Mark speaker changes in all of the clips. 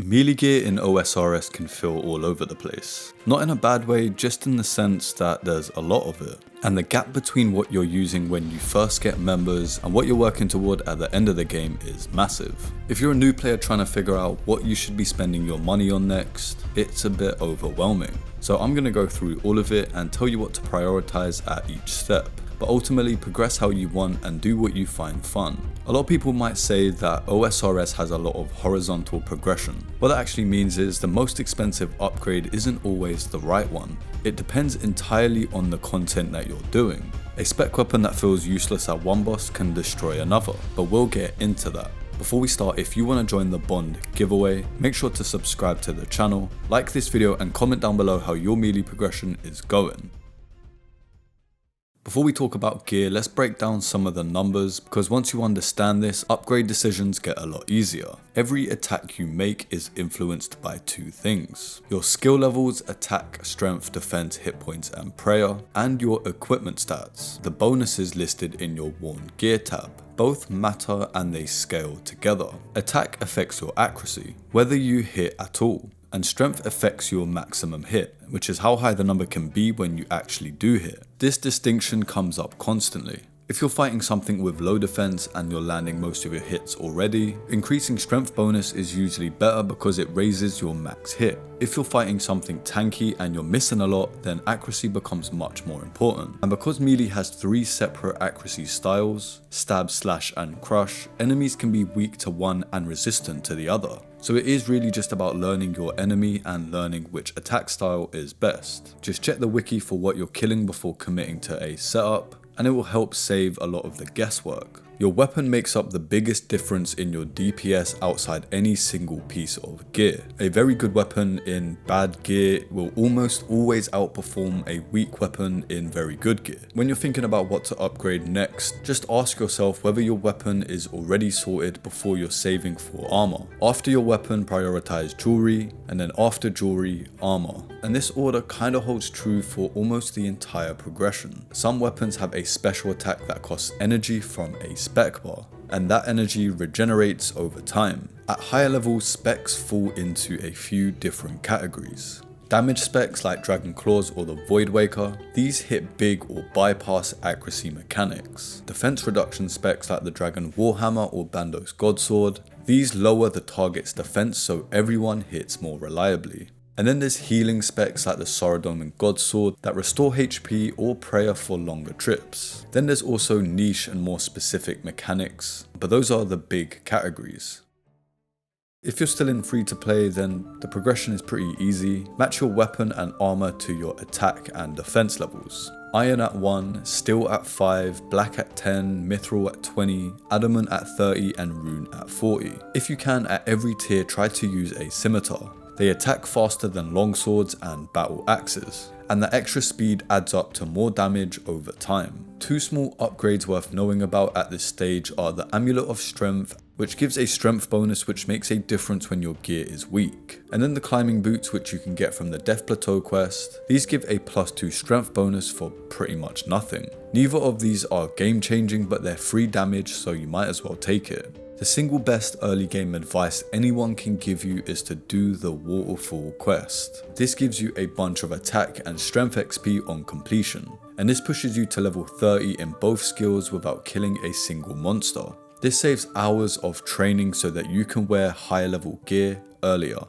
Speaker 1: Melee gear in OSRS can feel all over the place. Not in a bad way, just in the sense that there's a lot of it. And the gap between what you're using when you first get members and what you're working toward at the end of the game is massive. If you're a new player trying to figure out what you should be spending your money on next, it's a bit overwhelming. So I'm going to go through all of it and tell you what to prioritize at each step. But ultimately progress how you want and do what you find fun. A lot of people might say that OSRS has a lot of horizontal progression. What that actually means is the most expensive upgrade isn't always the right one. It depends entirely on the content that you're doing. A spec weapon that feels useless at one boss can destroy another, but we'll get into that. Before we start, if you want to join the Bond giveaway, make sure to subscribe to the channel, like this video and comment down below how your melee progression is going. Before we talk about gear, let's break down some of the numbers, because once you understand this, upgrade decisions get a lot easier. Every attack you make is influenced by two things: your skill levels, attack, strength, defense, hit points and prayer, and your equipment stats, the bonuses listed in your worn gear tab. Both matter and they scale together. Attack affects your accuracy, whether you hit at all. And strength affects your maximum hit, which is how high the number can be when you actually do hit. This distinction comes up constantly. If you're fighting something with low defense and you're landing most of your hits already, increasing strength bonus is usually better because it raises your max hit. If you're fighting something tanky and you're missing a lot, then accuracy becomes much more important. And because melee has 3 separate accuracy styles, stab, slash and crush, enemies can be weak to one and resistant to the other. So it is really just about learning your enemy and learning which attack style is best. Just check the wiki for what you're killing before committing to a setup, and it will help save a lot of the guesswork. Your weapon makes up the biggest difference in your DPS outside any single piece of gear. A very good weapon in bad gear will almost always outperform a weak weapon in very good gear. When you're thinking about what to upgrade next, just ask yourself whether your weapon is already sorted before you're saving for armor. After your weapon, prioritize jewelry, and then after jewelry, armor. And this order kinda holds true for almost the entire progression. Some weapons have a special attack that costs energy from a spec bar, and that energy regenerates over time. At higher levels, specs fall into a few different categories. Damage specs like Dragon Claws or the Void Waker, these hit big or bypass accuracy mechanics. Defense reduction specs like the Dragon Warhammer or Bandos Godsword, these lower the target's defense so everyone hits more reliably. And then there's healing specs like the Saurodome and Godsword that restore HP or prayer for longer trips. Then there's also niche and more specific mechanics, but those are the big categories. If you're still in free to play, then the progression is pretty easy. Match your weapon and armor to your attack and defense levels. Iron at 1, Steel at 5, Black at 10, Mithril at 20, Adamant at 30 and Rune at 40. If you can, at every tier try to use a scimitar. They attack faster than longswords and battle axes, and the extra speed adds up to more damage over time. 2 small upgrades worth knowing about at this stage are the Amulet of Strength, which gives a strength bonus which makes a difference when your gear is weak, and then the climbing boots, which you can get from the Death Plateau quest. These give a +2 strength bonus for pretty much nothing. Neither of these are game changing, but they're free damage, so you might as well take it. The single best early game advice anyone can give you is to do the Waterfall quest. This gives you a bunch of attack and strength XP on completion, and this pushes you to level 30 in both skills without killing a single monster. This saves hours of training so that you can wear higher level gear earlier.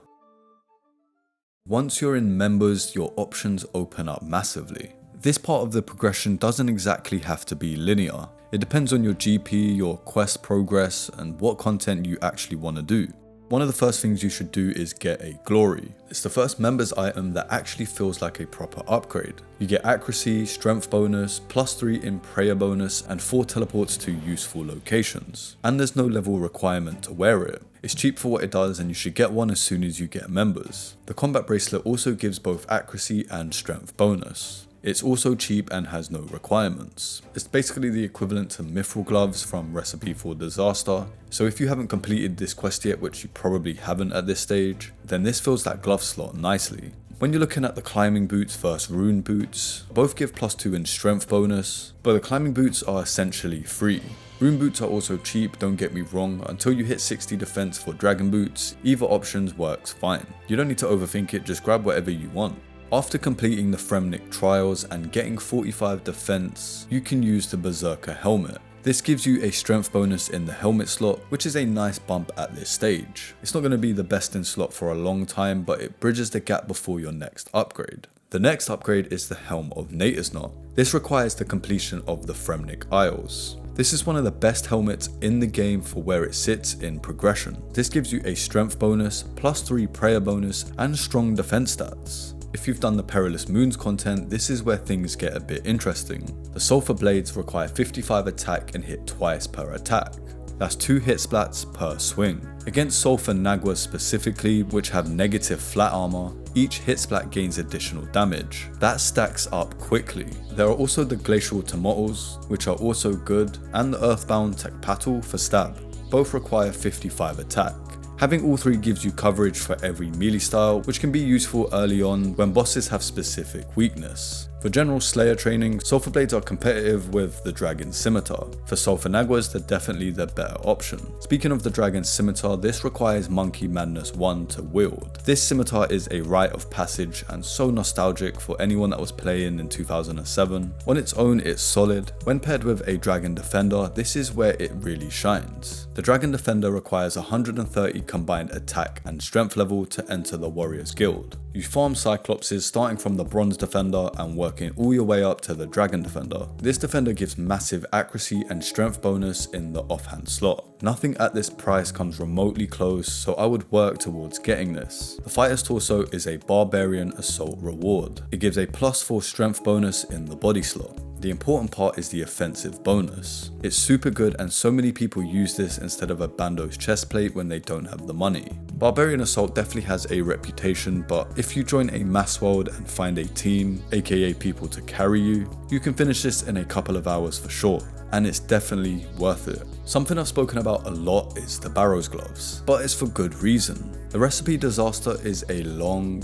Speaker 1: Once you're in members, your options open up massively. This part of the progression doesn't exactly have to be linear. It depends on your GP, your quest progress, and what content you actually want to do. One of the first things you should do is get a glory. It's the first members item that actually feels like a proper upgrade. You get accuracy, strength bonus, +3 in prayer bonus, and 4 teleports to useful locations. And there's no level requirement to wear it. It's cheap for what it does and you should get one as soon as you get members. The combat bracelet also gives both accuracy and strength bonus. It's also cheap and has no requirements. It's basically the equivalent to Mithril gloves from Recipe for Disaster. So if you haven't completed this quest yet, which you probably haven't at this stage, then this fills that glove slot nicely. When you're looking at the climbing boots versus rune boots, both give +2 in strength bonus, but the climbing boots are essentially free. Rune boots are also cheap, don't get me wrong, until you hit 60 defense for dragon boots, either options works fine. You don't need to overthink it, just grab whatever you want. After completing the Fremnik trials and getting 45 defense, you can use the Berserker helmet. This gives you a strength bonus in the helmet slot, which is a nice bump at this stage. It's not going to be the best in slot for a long time, but it bridges the gap before your next upgrade. The next upgrade is the Helm of Natusnot. This requires the completion of the Fremnik Isles. This is one of the best helmets in the game for where it sits in progression. This gives you a strength bonus, +3 prayer bonus, and strong defense stats. If you've done the Perilous Moons content, this is where things get a bit interesting. The Sulphur Blades require 55 attack and hit twice per attack. That's 2 hit splats per swing. Against Sulphur Naguas specifically, which have negative flat armor, each hit splat gains additional damage. That stacks up quickly. There are also the Glacial Tomatoes, which are also good, and the Earthbound Tekpatl for stab. Both require 55 attack. Having all three gives you coverage for every melee style, which can be useful early on when bosses have specific weakness. For general Slayer training, Sulphur Blades are competitive with the Dragon Scimitar. For Sulphur Naguas, they're definitely the better option. Speaking of the Dragon Scimitar, this requires Monkey Madness 1 to wield. This scimitar is a rite of passage and so nostalgic for anyone that was playing in 2007. On its own, it's solid. When paired with a Dragon Defender, this is where it really shines. The Dragon Defender requires 130 combined attack and strength level to enter the Warriors Guild. You farm Cyclopses starting from the Bronze Defender and working all your way up to the Dragon Defender. This defender gives massive accuracy and strength bonus in the offhand slot. Nothing at this price comes remotely close, so I would work towards getting this. The Fighter's Torso is a Barbarian Assault reward. It gives a +4 strength bonus in the body slot. The important part is the offensive bonus. It's super good and so many people use this instead of a Bando's chestplate when they don't have the money. Barbarian Assault definitely has a reputation, but if you join a mass world and find a team, aka people to carry you, you can finish this in a couple of hours for sure. And it's definitely worth it. Something I've spoken about a lot is the Barrows gloves, but it's for good reason. The Recipe Disaster is a long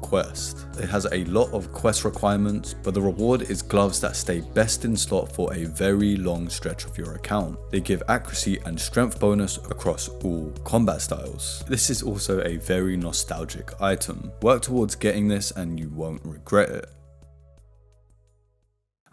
Speaker 1: quest. It has a lot of quest requirements, but the reward is gloves that stay best in slot for a very long stretch of your account. They give accuracy and strength bonus across all combat styles. This is also a very nostalgic item. Work towards getting this and you won't regret it.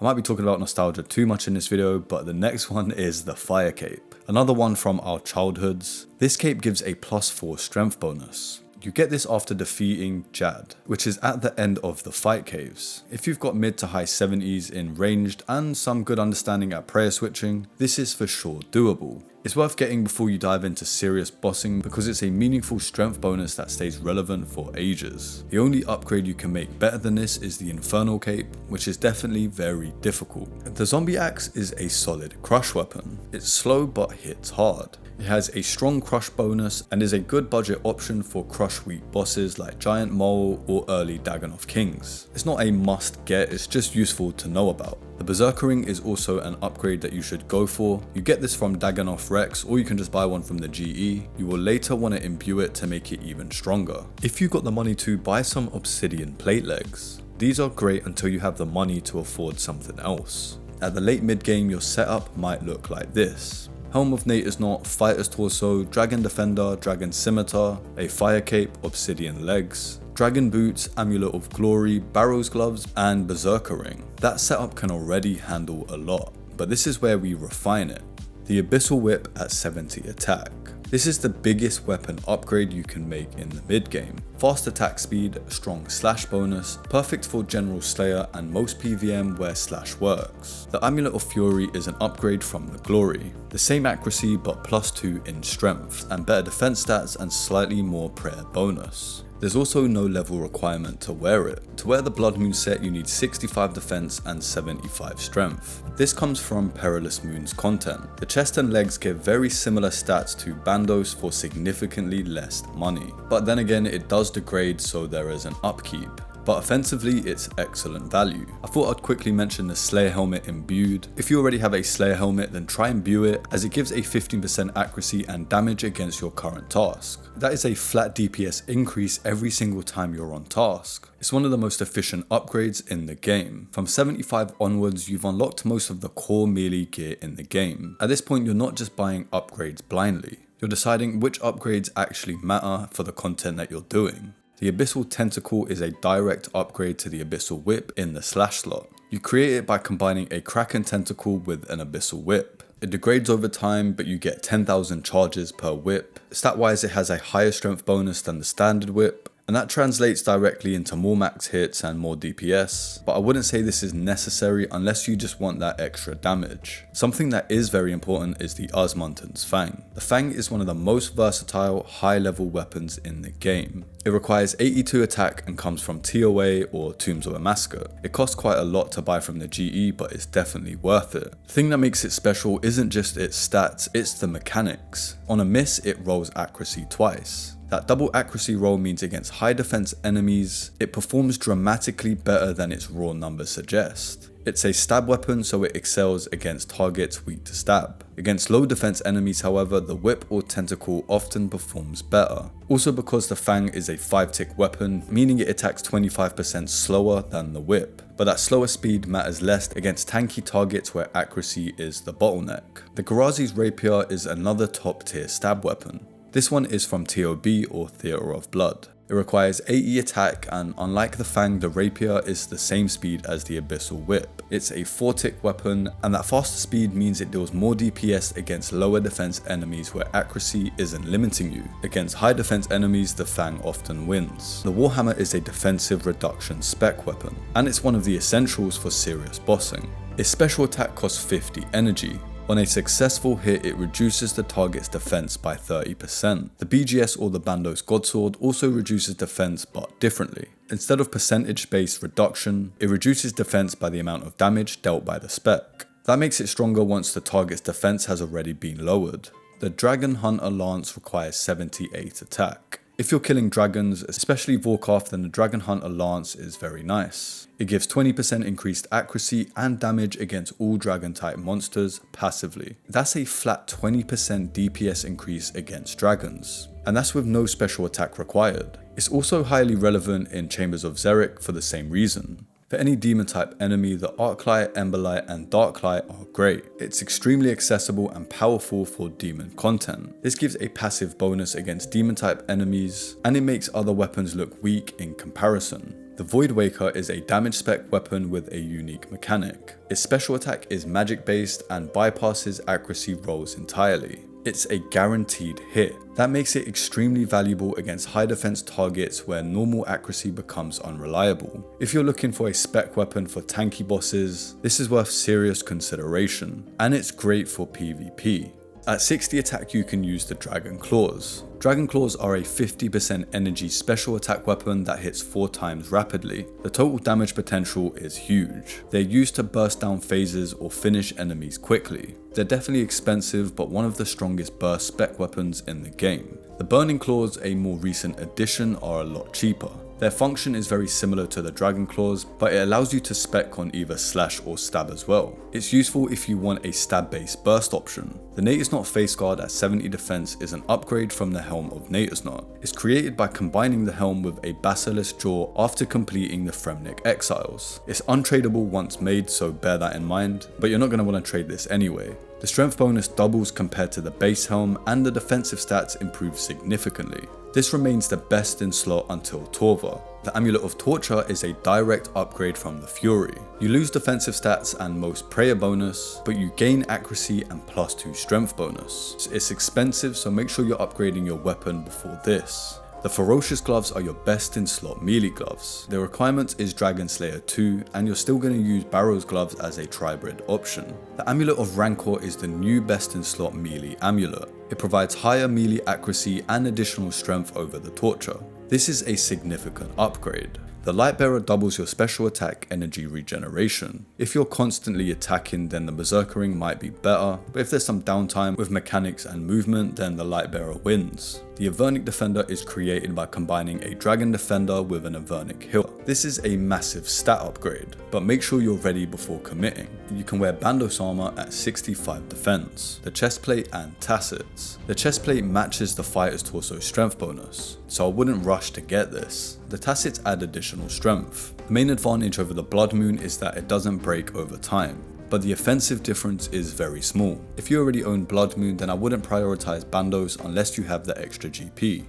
Speaker 1: I might be talking about nostalgia too much in this video, but the next one is the Fire Cape. Another one from our childhoods. This cape gives a +4 strength bonus. You get this after defeating Jad, which is at the end of the fight caves. If you've got mid to high 70s in ranged and some good understanding at prayer switching, this is for sure doable. It's worth getting before you dive into serious bossing because it's a meaningful strength bonus that stays relevant for ages. The only upgrade you can make better than this is the Infernal Cape, which is definitely very difficult. The Zombie Axe is a solid crush weapon. It's slow but hits hard. It has a strong crush bonus and is a good budget option for crush weak bosses like Giant Mole or early Dagannoth Kings. It's not a must get, it's just useful to know about. The Berserker Ring is also an upgrade that you should go for. You get this from Dagannoth Rex or you can just buy one from the GE. You will later want to imbue it to make it even stronger. If you got the money to, buy some obsidian plate legs. These are great until you have the money to afford something else. At the late mid game, your setup might look like this. Helm of Natusnot, Fighter's Torso, Dragon Defender, Dragon Scimitar, a Fire Cape, Obsidian Legs, Dragon Boots, Amulet of Glory, Barrows Gloves, and Berserker Ring. That setup can already handle a lot, but this is where we refine it. The Abyssal Whip at 70 attack. This is the biggest weapon upgrade you can make in the mid game. Fast attack speed, strong slash bonus, perfect for general slayer and most PVM where slash works. The Amulet of Fury is an upgrade from the Glory. The same accuracy but +2 in strength and better defense stats and slightly more prayer bonus. There's also no level requirement to wear it. To wear the Blood Moon set you need 65 defense and 75 strength. This comes from Perilous Moons content. The chest and legs give very similar stats to Bandos for significantly less money. But then again it does degrade so there is an upkeep. but offensively it's excellent value. I thought I'd quickly mention the Slayer helmet imbued. If you already have a Slayer helmet, then try imbue it, as it gives a 15% accuracy and damage against your current task. That is a flat DPS increase every single time you're on task. It's one of the most efficient upgrades in the game. From 75 onwards, you've unlocked most of the core melee gear in the game. At this point, you're not just buying upgrades blindly. You're deciding which upgrades actually matter for the content that you're doing. The Abyssal Tentacle is a direct upgrade to the Abyssal Whip in the slash slot. You create it by combining a Kraken Tentacle with an Abyssal Whip. It degrades over time, but you get 10,000 charges per whip. Stat-wise, it has a higher strength bonus than the standard whip, and that translates directly into more max hits and more DPS, but I wouldn't say this is necessary unless you just want that extra damage. Something that is very important is the Osmunten's Fang. The Fang is one of the most versatile, high-level weapons in the game. It requires 82 attack and comes from TOA or Tombs of a Massacre. It costs quite a lot to buy from the GE, but it's definitely worth it. The thing that makes it special isn't just its stats, it's the mechanics. On a miss, it rolls accuracy twice. That double accuracy roll means against high defense enemies, it performs dramatically better than its raw numbers suggest. It's a stab weapon, so it excels against targets weak to stab. Against low defense enemies, however, the whip or tentacle often performs better. Also because the Fang is a 5-tick weapon, meaning it attacks 25% slower than the whip. But that slower speed matters less against tanky targets where accuracy is the bottleneck. The Garazi's Rapier is another top tier stab weapon. This one is from TOB or Theatre of Blood. It requires 80 attack, and unlike the Fang, the Rapier is the same speed as the Abyssal Whip. It's a 4-tick weapon, and that faster speed means it deals more DPS against lower defense enemies where accuracy isn't limiting you. Against high defense enemies, the Fang often wins. The Warhammer is a defensive reduction spec weapon, and it's one of the essentials for serious bossing. Its special attack costs 50 energy. On a successful hit, it reduces the target's defense by 30%. The BGS or the Bandos Godsword also reduces defense, but differently. Instead of percentage-based reduction, it reduces defense by the amount of damage dealt by the spec. That makes it stronger once the target's defense has already been lowered. The Dragon Hunter Lance requires 78 attack. If you're killing dragons, especially Vorkarth, then the Dragon Hunter Lance is very nice. It gives 20% increased accuracy and damage against all dragon type monsters passively. That's a flat 20% DPS increase against dragons, and that's with no special attack required. It's also highly relevant in Chambers of Xeric for the same reason. For any demon type enemy, the Arclight, Emberlight and Darklight are great. It's extremely accessible and powerful for demon content. This gives a passive bonus against demon type enemies, and it makes other weapons look weak in comparison. The Void Waker is a damage spec weapon with a unique mechanic. Its special attack is magic based and bypasses accuracy rolls entirely. It's a guaranteed hit. That makes it extremely valuable against high defense targets where normal accuracy becomes unreliable. If you're looking for a spec weapon for tanky bosses, this is worth serious consideration, and it's great for PvP. At 60 attack, you can use the Dragon Claws. Dragon Claws are a 50% energy special attack weapon that hits 4 times rapidly. The total damage potential is huge. They're used to burst down phases or finish enemies quickly. They're definitely expensive, but one of the strongest burst spec weapons in the game. The Burning Claws, a more recent addition, are a lot cheaper. Their function is very similar to the Dragon Claws, but it allows you to spec on either slash or stab as well. It's useful if you want a stab based burst option. The Natus Knot Face Guard at 70 defense is an upgrade from the Helm of Natus Knot. It's created by combining the helm with a Basilisk Jaw after completing the Fremnik Exiles. It's untradeable once made, so bear that in mind, but you're not going to want to trade this anyway. The strength bonus doubles compared to the base helm, and the defensive stats improve significantly. This remains the best in slot until Torva. The Amulet of Torture is a direct upgrade from the Fury. You lose defensive stats and most prayer bonus, but you gain accuracy and +2 strength bonus. It's expensive, so make sure you're upgrading your weapon before this. The Ferocious Gloves are your best in slot melee gloves. The requirement is Dragon Slayer 2, and you're still going to use Barrow's Gloves as a tribrid option. The Amulet of Rancor is the new best in slot melee amulet. It provides higher melee accuracy and additional strength over the Torture. This is a significant upgrade. The Lightbearer doubles your special attack energy regeneration. If you're constantly attacking, then the Berserkering might be better, but if there's some downtime with mechanics and movement, then the Lightbearer wins. The Avernic Defender is created by combining a Dragon Defender with an Avernic Healer. This is a massive stat upgrade, but make sure you're ready before committing. You can wear Bandos armor at 65 defense, the chestplate and tassets. The chestplate matches the fighter's torso strength bonus, so I wouldn't rush to get this. The tassets add additional strength. The main advantage over the Blood Moon is that it doesn't break over time, but the offensive difference is very small. If you already own Blood Moon, then I wouldn't prioritize Bandos unless you have the extra GP.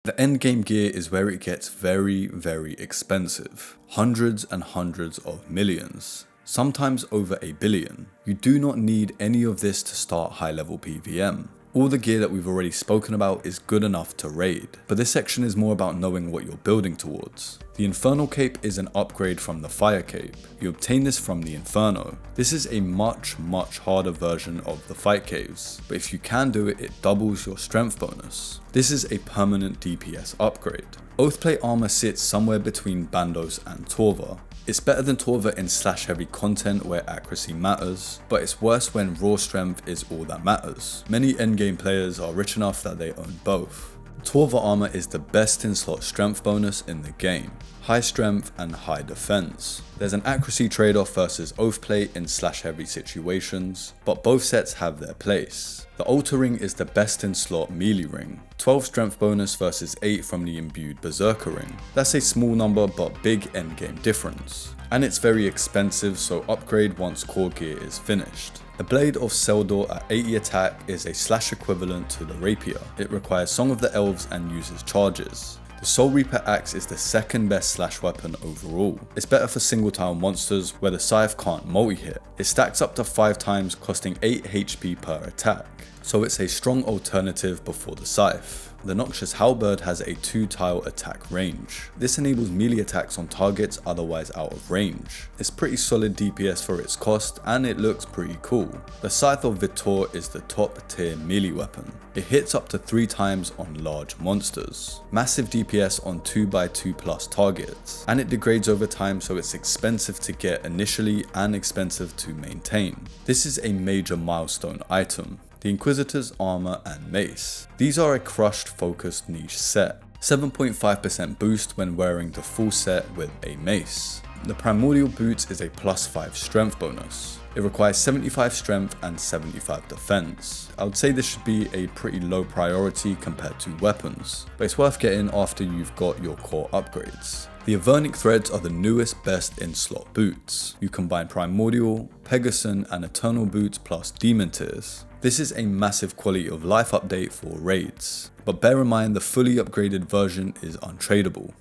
Speaker 1: The endgame gear is where it gets very, very expensive. Hundreds and hundreds of millions. Sometimes over a billion. You do not need any of this to start high level PVM. All the gear that we've already spoken about is good enough to raid, but this section is more about knowing what you're building towards. The Infernal Cape is an upgrade from the Fire Cape. You obtain this from the Inferno. This is a much harder version of the Fight Caves, but if you can do it, it doubles your strength bonus. This is a permanent DPS upgrade. Oathplate armor sits somewhere between Bandos and Torva. It's better than Torva in slash heavy content where accuracy matters, but it's worse when raw strength is all that matters. Many endgame players are rich enough that they own both. Torva armor is the best in slot strength bonus in the game. High strength and high defense. There's an accuracy trade-off versus Oathplate in slash heavy situations, but both sets have their place. The Altar Ring is the best in slot melee ring. 12 strength bonus versus 8 from the imbued Berserker ring. That's a small number but big endgame difference. And it's very expensive, so upgrade once core gear is finished. The Blade of Seldor at 80 attack is a slash equivalent to the Rapier. It requires Song of the Elves and uses charges. The Soul Reaper axe is the second best slash weapon overall. It's better for single tile monsters where the scythe can't multi-hit. It stacks up to 5 times, costing 8 HP per attack, so it's a strong alternative before the scythe. The Noxious Halberd has a 2-tile attack range. This enables melee attacks on targets otherwise out of range. It's pretty solid DPS for its cost, and it looks pretty cool. The Scythe of Vitor is the top tier melee weapon. It hits up to 3 times on large monsters. Massive DPS on 2x2 plus targets, and it degrades over time, so it's expensive to get initially and expensive to maintain. This is a major milestone item. The Inquisitor's armor and mace. These are a crushed focused niche set. 7.5% boost when wearing the full set with a mace. The Primordial Boots is a +5 strength bonus. It requires 75 strength and 75 defense. I would say this should be a pretty low priority compared to weapons, but it's worth getting after you've got your core upgrades. The Avernic Threads are the newest best in slot boots. You combine Primordial, Pegasus and Eternal boots plus Demon tiers. This is a massive quality of life update for raids, but bear in mind the fully upgraded version is untradeable.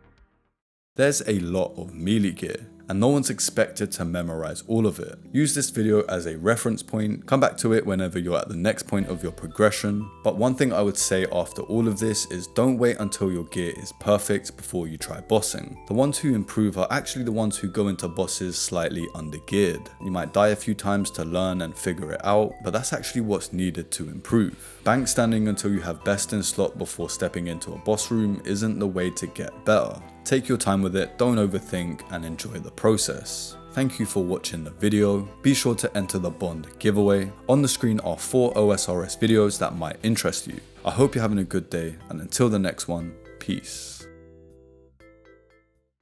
Speaker 1: There's a lot of melee gear, and no one's expected to memorize all of it. Use this video as a reference point, come back to it whenever you're at the next point of your progression. But one thing I would say after all of this is don't wait until your gear is perfect before you try bossing. The ones who improve are actually the ones who go into bosses slightly under-geared. You might die a few times to learn and figure it out, but that's actually what's needed to improve. Bank standing until you have best in slot before stepping into a boss room isn't the way to get better. Take your time with it, don't overthink, and enjoy the process. Thank you for watching the video. Be sure to enter the Bond giveaway. On the screen are 4 OSRS videos that might interest you. I hope you're having a good day, and until the next one, peace.